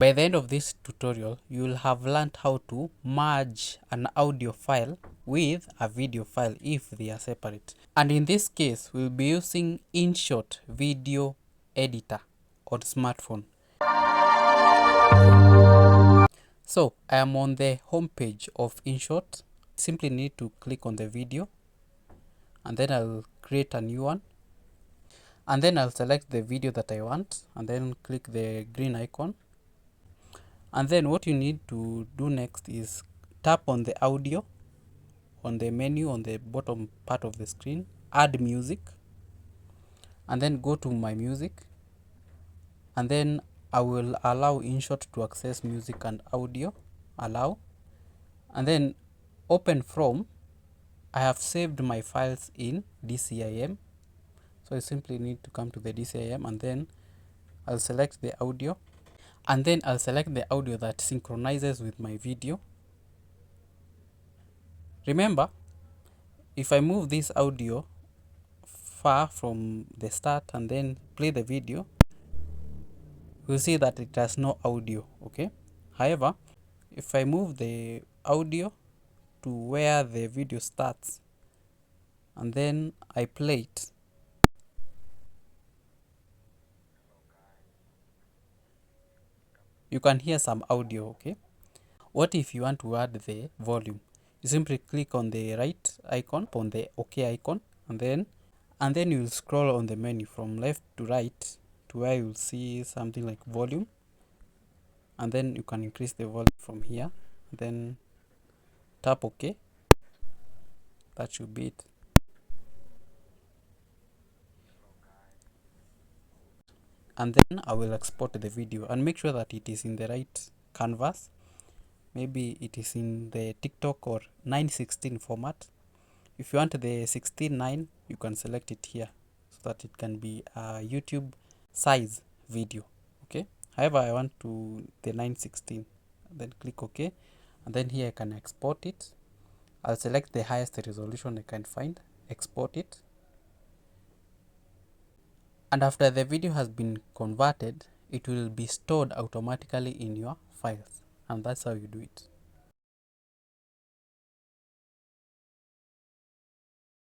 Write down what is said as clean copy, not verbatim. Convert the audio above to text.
By the end of this tutorial, you will have learned how to merge an audio file with a video file if they are separate. And in this case, we'll be using InShot video editor on smartphone. So I am on the home page of InShot. Simply need to click on the video and then I'll create a new one. And then I'll select the video that I want and then click the green icon. And then what you need to do next is tap on the audio on the menu on the bottom part of the screen, add music, and then go to my music, and then I will allow InShot to access music and audio, allow, and then open from. I have saved my files in DCIM, so I simply need to come to the DCIM and then I'll select the audio, and then I'll select the audio that synchronizes with my video. Remember, if I move this audio far from the start and then play the video, you'll see that it has no audio. Okay. However, if I move the audio to where the video starts and then I play it, you can hear some audio. Okay. What if you want to add the volume? You simply click on the right icon, on the OK icon, and then you'll scroll on the menu from left to right to where you'll see something like volume, and then you can increase the volume from here, then tap OK. That should be it. And then I will export the video and make sure that it is in the right canvas. Maybe it is in the TikTok or 9:16 format. If you want the 16:9, you can select it here so that it can be a YouTube size video. Okay. However, I want to the 9:16. Then click OK, and then here I can export it. I'll select the highest resolution I can find, export it. And after the video has been converted, it will be stored automatically in your files. And that's how you do it.